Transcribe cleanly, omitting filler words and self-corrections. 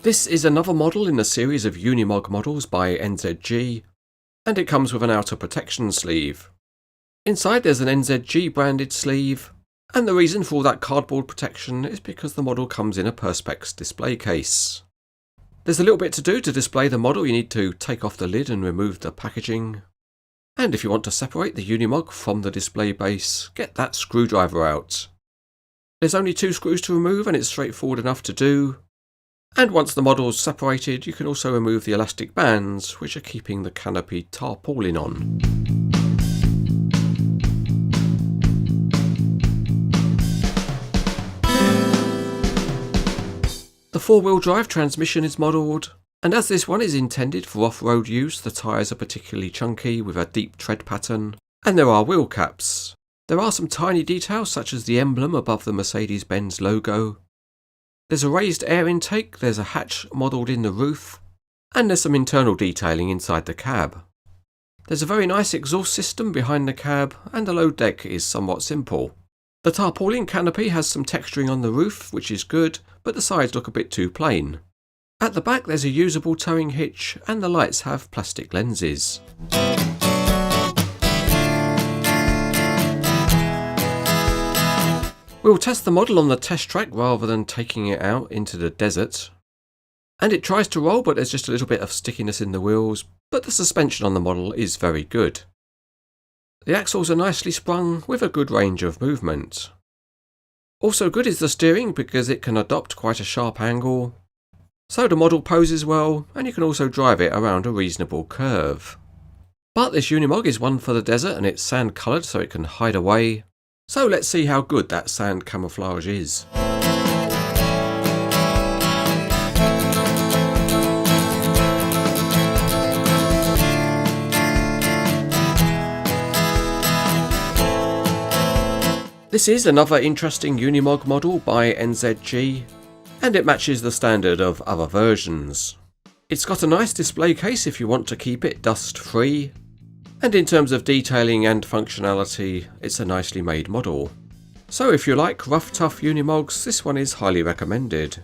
This is another model in the series of Unimog models by NZG, and it comes with an outer protection sleeve. Inside there's an NZG branded sleeve, and the reason for all that cardboard protection is because the model comes in a Perspex display case. There's a little bit to do to display the model. You need to take off the lid and remove the packaging. And if you want to separate the Unimog from the display base, get that screwdriver out. There's only 2 screws to remove and it's straightforward enough to do. And once the model's separated, you can also remove the elastic bands, which are keeping the canopy tarpaulin on. The 4-wheel drive transmission is modelled, and as this one is intended for off-road use, the tyres are particularly chunky with a deep tread pattern, and there are wheel caps. There are some tiny details such as the emblem above the Mercedes-Benz logo. There's a raised air intake, there's a hatch modelled in the roof, and there's some internal detailing inside the cab. There's a very nice exhaust system behind the cab, and the load deck is somewhat simple. The tarpaulin canopy has some texturing on the roof, which is good, but the sides look a bit too plain. At the back there's a usable towing hitch, and the lights have plastic lenses. We'll test the model on the test track rather than taking it out into the desert. And it tries to roll, but there's just a little bit of stickiness in the wheels, but the suspension on the model is very good. The axles are nicely sprung with a good range of movement. Also good is the steering because it can adopt quite a sharp angle. So the model poses well, and you can also drive it around a reasonable curve. But this Unimog is one for the desert and it's sand coloured so it can hide away. So let's see how good that sand camouflage is. This is another interesting Unimog model by NZG, and it matches the standard of other versions. It's got a nice display case if you want to keep it dust free. And in terms of detailing and functionality, it's a nicely made model. So if you like rough tough Unimogs, this one is highly recommended.